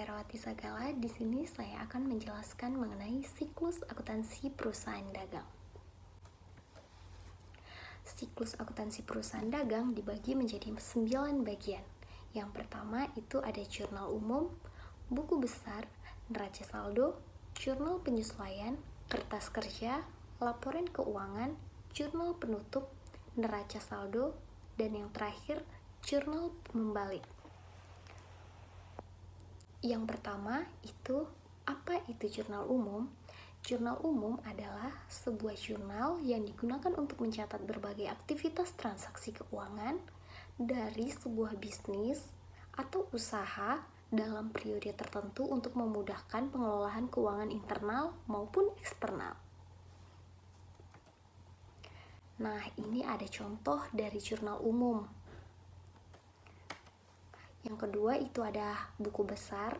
Herawati Sagala. Di sini saya akan menjelaskan mengenai siklus akuntansi perusahaan dagang. Siklus akuntansi perusahaan dagang dibagi menjadi 9 bagian. Yang pertama itu ada jurnal umum, buku besar, neraca saldo, jurnal penyesuaian, kertas kerja, laporan keuangan, jurnal penutup, neraca saldo, dan yang terakhir jurnal membalik. Yang pertama itu, apa itu jurnal umum? Jurnal umum adalah sebuah jurnal yang digunakan untuk mencatat berbagai aktivitas transaksi keuangan dari sebuah bisnis atau usaha dalam periode tertentu untuk memudahkan pengelolaan keuangan internal maupun eksternal. Nah, ini ada contoh dari jurnal umum. Yang kedua itu ada buku besar.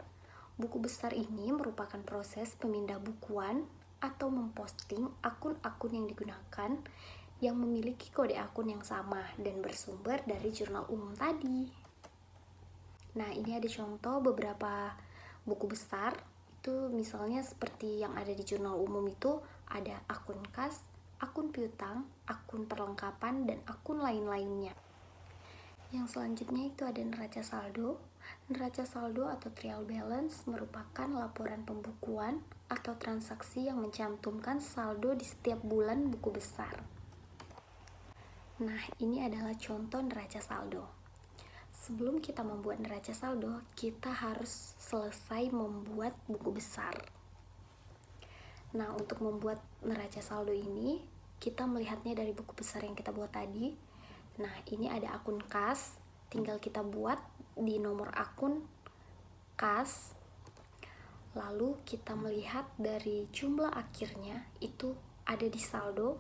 Buku besar ini merupakan proses pemindah bukuan atau memposting akun-akun yang digunakan yang memiliki kode akun yang sama dan bersumber dari jurnal umum tadi. Nah, ini ada contoh beberapa buku besar. Itu misalnya seperti yang ada di jurnal umum itu ada akun kas, akun piutang, akun perlengkapan, dan akun lain-lainnya. Yang selanjutnya itu ada neraca saldo. Neraca saldo atau trial balance merupakan laporan pembukuan atau transaksi yang mencantumkan saldo di setiap bulan buku besar. Nah, ini adalah contoh neraca saldo. Sebelum kita membuat neraca saldo, kita harus selesai membuat buku besar. Nah, untuk membuat neraca saldo ini, kita melihatnya dari buku besar yang kita buat tadi. Nah, ini ada akun kas, tinggal kita buat di nomor akun kas. Lalu kita melihat dari jumlah akhirnya itu ada di saldo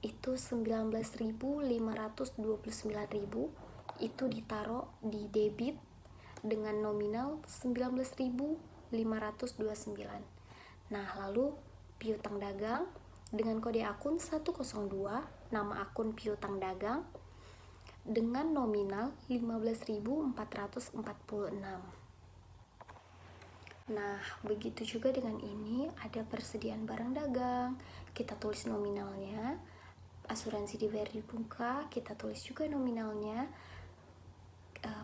itu 19.529.000, itu ditaruh di debit dengan nominal 19.529. Nah, lalu piutang dagang dengan kode akun 102, nama akun piutang dagang dengan nominal 15.446. Nah, begitu juga dengan ini ada persediaan barang dagang, kita tulis nominalnya. Asuransi dibayar di muka, kita tulis juga nominalnya.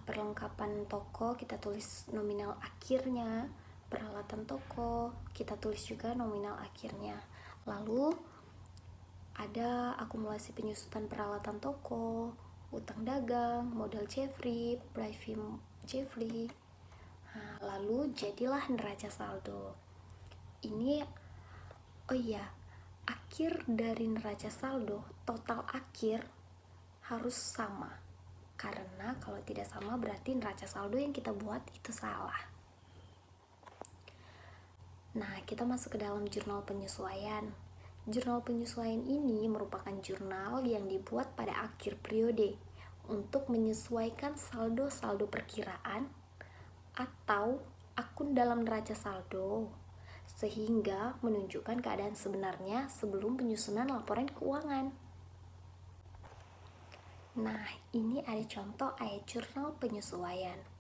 Perlengkapan toko, kita tulis nominal akhirnya. Peralatan toko, kita tulis juga nominal akhirnya. Lalu ada akumulasi penyusutan peralatan toko, utang dagang, modal Jeffrey, privim Jeffrey. Nah, lalu jadilah neraca saldo. Ini, akhir dari neraca saldo, total akhir harus sama. Karena kalau tidak sama berarti neraca saldo yang kita buat itu salah. Nah, kita masuk ke dalam jurnal penyesuaian. Jurnal penyesuaian ini merupakan jurnal yang dibuat pada akhir periode untuk menyesuaikan saldo-saldo perkiraan atau akun dalam neraca saldo, sehingga menunjukkan keadaan sebenarnya sebelum penyusunan laporan keuangan. Nah, ini ada contoh ayat jurnal penyesuaian.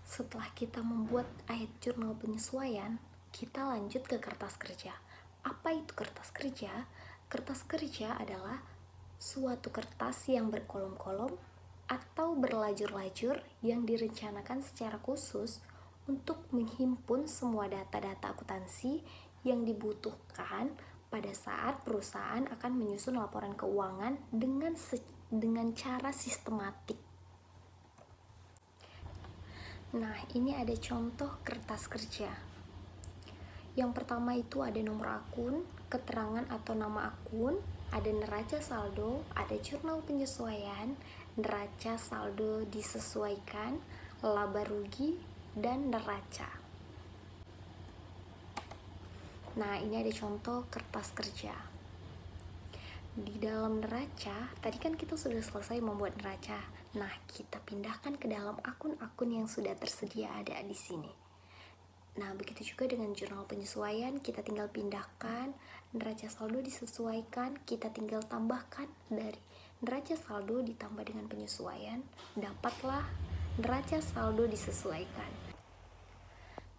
Setelah kita membuat ayat jurnal penyesuaian, kita lanjut ke kertas kerja. Apa itu kertas kerja? Kertas kerja adalah suatu kertas yang berkolom-kolom atau berlajur-lajur yang direncanakan secara khusus untuk menghimpun semua data-data akuntansi yang dibutuhkan pada saat perusahaan akan menyusun laporan keuangan dengan cara sistematik. Nah, ini ada contoh kertas kerja. Yang pertama itu ada nomor akun, keterangan atau nama akun, ada neraca saldo, ada jurnal penyesuaian, neraca saldo disesuaikan, laba rugi, dan neraca. Nah, ini ada contoh kertas kerja. Di dalam neraca, tadi kan kita sudah selesai membuat neraca. Nah, kita pindahkan ke dalam akun-akun yang sudah tersedia ada di sini. Nah, begitu juga dengan jurnal penyesuaian, kita tinggal pindahkan, neraca saldo disesuaikan, kita tinggal tambahkan dari neraca saldo ditambah dengan penyesuaian, dapatlah neraca saldo disesuaikan.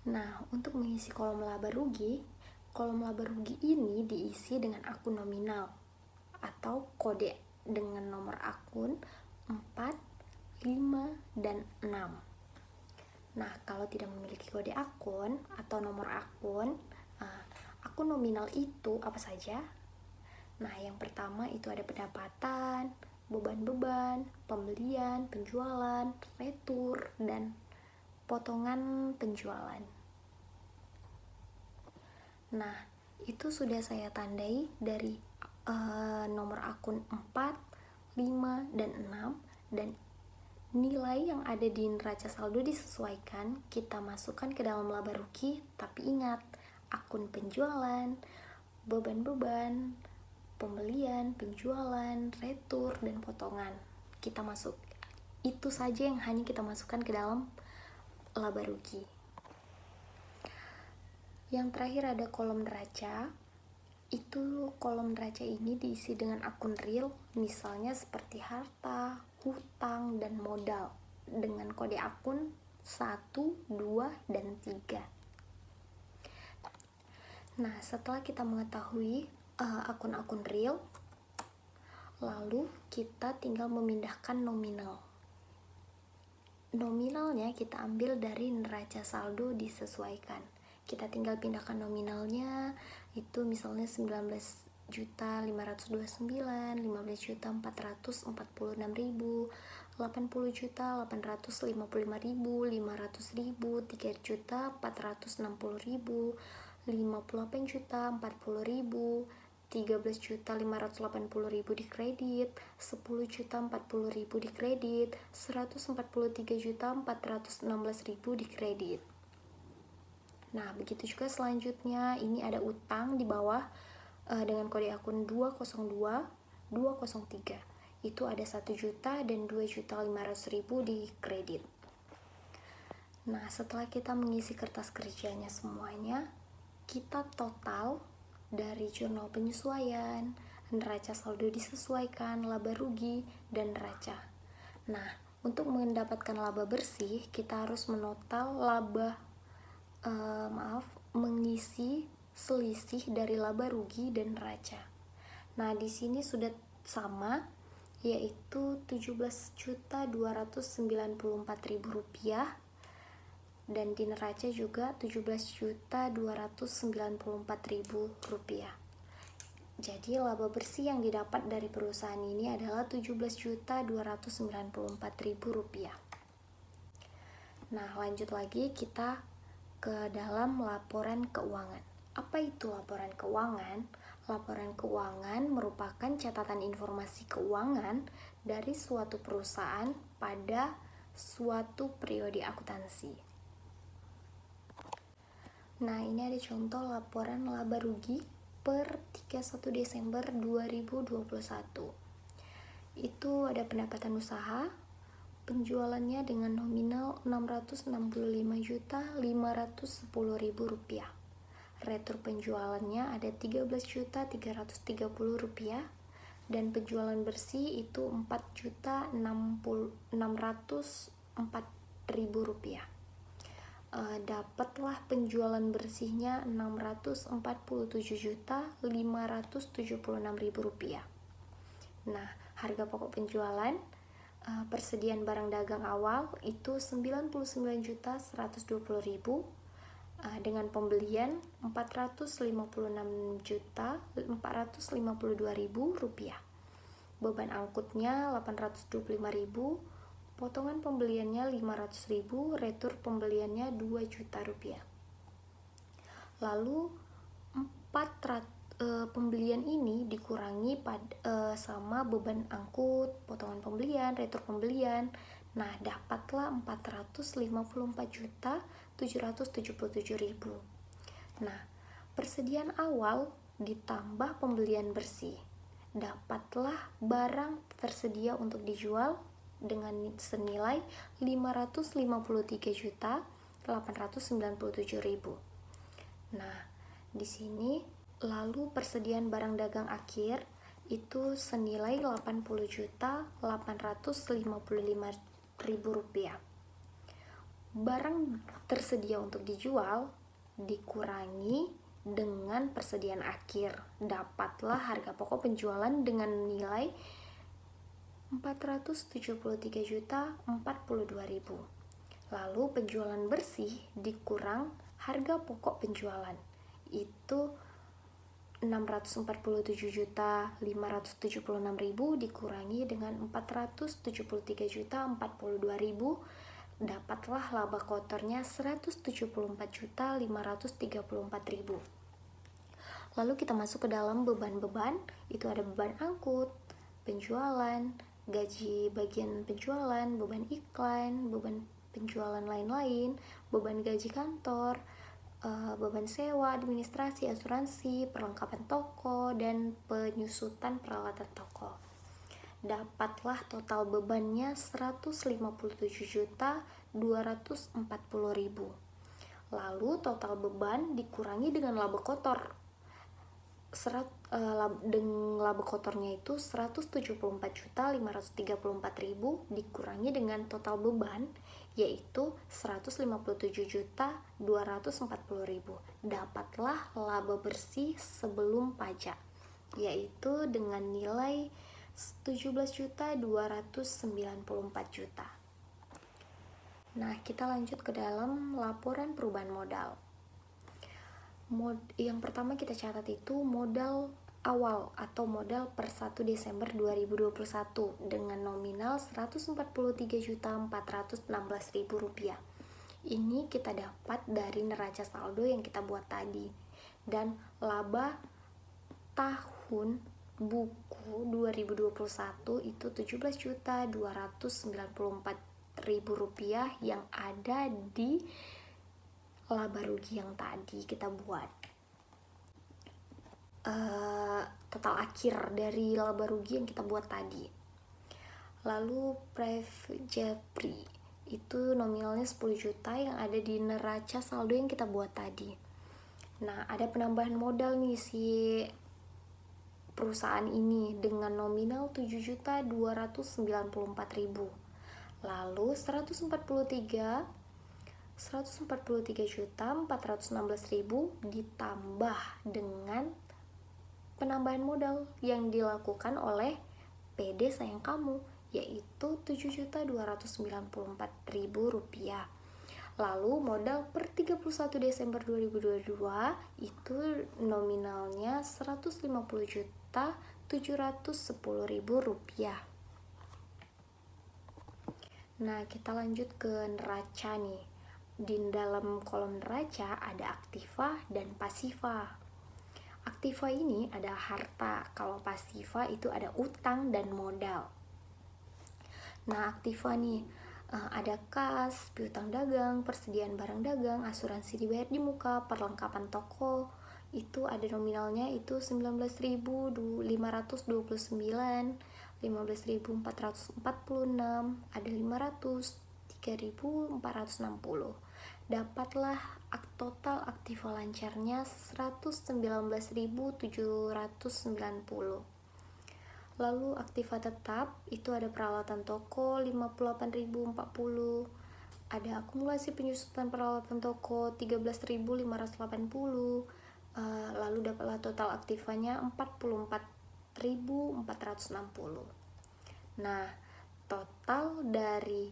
Nah, untuk mengisi kolom laba rugi ini diisi dengan akun nominal atau kode dengan nomor akun 4, 5, dan 6. Nah, kalau tidak memiliki kode akun atau nomor akun, akun nominal itu apa saja? Nah, yang pertama itu ada pendapatan, beban-beban, pembelian, penjualan, retur, dan potongan penjualan. Nah, itu sudah saya tandai dari nomor akun 4, 5, dan 6, dan nilai yang ada di neraca saldo disesuaikan, kita masukkan ke dalam laba rugi, tapi ingat, akun penjualan, beban-beban, pembelian, penjualan, retur, dan potongan kita masuk. Itu saja yang hanya kita masukkan ke dalam laba rugi. Yang terakhir ada kolom neraca. Itu kolom neraca ini diisi dengan akun real, misalnya seperti harta, hutang, dan modal dengan kode akun 1, 2, dan 3. Nah, setelah kita mengetahui akun-akun real, lalu kita tinggal memindahkan nominal. Nominalnya kita ambil dari neraca saldo disesuaikan. Kita tinggal pindahkan nominalnya, itu misalnya 19.529.000, 15.446.000, 80.855.000, 500.000, 3.460.000, 58.040.000, 13.580.000 di kredit, 10.040.000 di kredit, 143.416.000 di kredit. Nah, begitu juga selanjutnya, ini ada utang di bawah dengan kode akun 202, 203. Itu ada 1 juta dan 2.500.000 di kredit. Nah, setelah kita mengisi kertas kerjanya semuanya, kita total dari jurnal penyesuaian, neraca saldo disesuaikan, laba rugi, dan neraca. Nah, untuk mendapatkan laba bersih, kita harus menotal mengisi selisih dari laba rugi dan neraca. Nah, di sini sudah sama, yaitu Rp17.294.000, dan di neraca juga Rp17.294.000. Jadi laba bersih yang didapat dari perusahaan ini adalah Rp17.294.000. Nah, lanjut lagi kita ke dalam laporan keuangan. Apa itu laporan keuangan? Laporan keuangan merupakan catatan informasi keuangan dari suatu perusahaan pada suatu periode akuntansi. Nah, ini ada contoh laporan laba rugi per 31 Desember 2021. Itu ada pendapatan usaha, penjualannya dengan nominal Rp655.510.000. Retur penjualannya ada Rp13.330.000, dan penjualan bersih itu Rp4.604.000. Dapatlah penjualan bersihnya Rp647.576.000. Nah, harga pokok penjualan persediaan barang dagang awal itu Rp99.120.000, dengan pembelian Rp456.452.000. Beban angkutnya Rp825.000, potongan pembeliannya Rp500.000, retur pembeliannya Rp2 juta. Lalu pembelian ini dikurangi sama beban angkut, potongan pembelian, retur pembelian. Nah, dapatlah Rp454.777.000. Nah, persediaan awal ditambah pembelian bersih, dapatlah barang tersedia untuk dijual dengan senilai Rp553.897.000. Nah, di sini lalu persediaan barang dagang akhir itu senilai Rp80.855.000. barang tersedia untuk dijual dikurangi dengan persediaan akhir, dapatlah harga pokok penjualan dengan nilai 473.042.000. Lalu penjualan bersih dikurang harga pokok penjualan, itu 647.576.000 dikurangi dengan 473.042.000, dapatlah laba kotornya 174.534.000. Lalu kita masuk ke dalam beban-beban, itu ada beban angkut, penjualan, gaji bagian penjualan, beban iklan, beban penjualan lain-lain, beban gaji kantor, beban sewa, administrasi, asuransi, perlengkapan toko, dan penyusutan peralatan toko. Dapatlah total bebannya 157.240.000. Lalu total beban dikurangi dengan laba kotor. Laba kotornya itu 174.534.000 dikurangi dengan total beban, yaitu 157.240.000. Dapatlah laba bersih sebelum pajak, yaitu dengan nilai 17.294.000. Nah, kita lanjut ke dalam laporan perubahan modal. Yang pertama kita catat itu modal awal atau modal per 1 Desember 2021 dengan nominal Rp143.416.000. Ini kita dapat dari neraca saldo yang kita buat tadi. Dan laba tahun buku 2021 itu Rp17.294.000 yang ada di laba rugi yang tadi kita buat. Total akhir dari laba rugi yang kita buat tadi. Lalu private Jeffrey itu nominalnya 10 juta yang ada di neraca saldo yang kita buat tadi. Nah, ada penambahan modal nih si perusahaan ini dengan nominal 7.294.000. Lalu 143.416.000 ditambah dengan penambahan modal yang dilakukan oleh PD Sayang Kamu, yaitu Rp7.294.000. Lalu modal per 31 Desember 2022 itu nominalnya Rp150.710.000. Nah, kita lanjut ke neraca nih. Di dalam kolom neraca ada aktiva dan pasiva. Aktiva ini ada harta, kalau pasiva itu ada utang dan modal. Nah, aktiva nih ada kas, piutang dagang, persediaan barang dagang, asuransi dibayar di muka, perlengkapan toko, itu ada nominalnya itu 19.529, 15.446, ada 500, 3.460. Dapatlah total aktiva lancarnya 119.790. Lalu aktiva tetap itu ada peralatan toko 58.040, ada akumulasi penyusutan peralatan toko 13.580, lalu dapatlah total aktivanya 44.460. Nah, total dari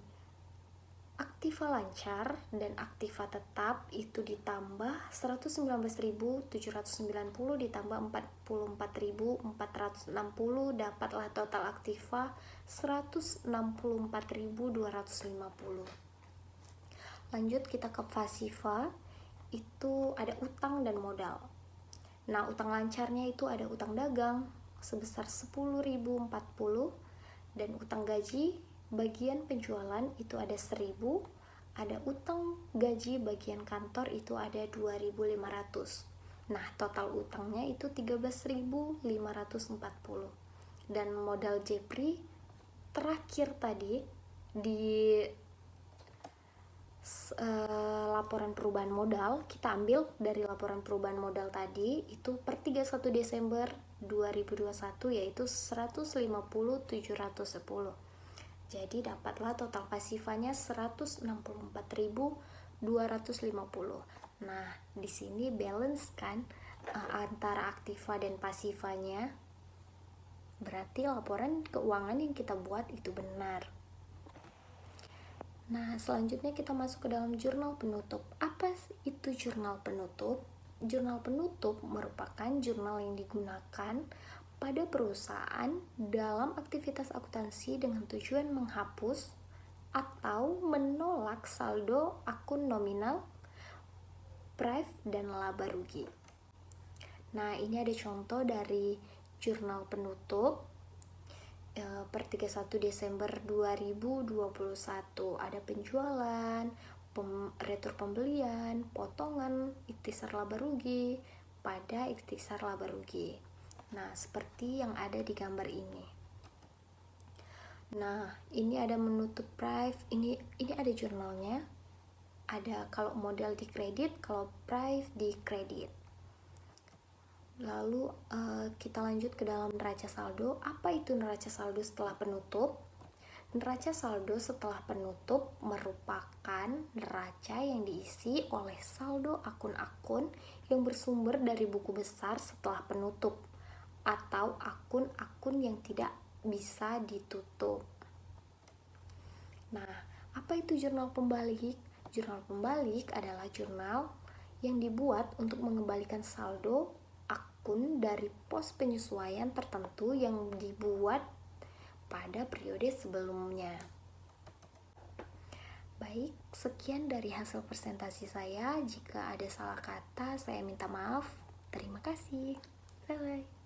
aktiva lancar dan aktiva tetap itu ditambah 119.790 ditambah 44.460, dapatlah total aktiva 164.250. Lanjut kita ke pasiva, itu ada utang dan modal. Nah, utang lancarnya itu ada utang dagang sebesar 10.040 dan utang gaji bagian penjualan itu ada 1.000, ada utang gaji bagian kantor itu ada 2.500. Nah, total utangnya itu 13.540. Dan modal Jepri terakhir tadi di laporan perubahan modal, kita ambil dari laporan perubahan modal tadi itu per 31 Desember 2021 yaitu 150.710. Jadi dapatlah total pasifanya 164.250. Nah, di sini balance kan antara aktiva dan pasifanya. Berarti laporan keuangan yang kita buat itu benar. Nah, selanjutnya kita masuk ke dalam jurnal penutup. Apa itu jurnal penutup? Jurnal penutup merupakan jurnal yang digunakan pada perusahaan dalam aktivitas akuntansi dengan tujuan menghapus atau menolak saldo akun nominal, prive, dan laba rugi. Nah, ini ada contoh dari jurnal penutup per 31 Desember 2021. Ada penjualan, retur pembelian, potongan, ikhtisar laba rugi pada ikhtisar laba rugi. Nah, seperti yang ada di gambar ini. Nah, ini ada menutup prive, ini ada jurnalnya. Ada kalau modal di kredit, kalau prive di kredit. Lalu kita lanjut ke dalam neraca saldo. Apa itu neraca saldo setelah penutup? Neraca saldo setelah penutup merupakan neraca yang diisi oleh saldo akun-akun yang bersumber dari buku besar setelah penutup atau akun-akun yang tidak bisa ditutup. Nah, apa itu jurnal pembalik? Jurnal pembalik adalah jurnal yang dibuat untuk mengembalikan saldo akun dari pos penyesuaian tertentu yang dibuat pada periode sebelumnya. Baik, sekian dari hasil presentasi saya. Jika ada salah kata, saya minta maaf. Terima kasih. Bye-bye.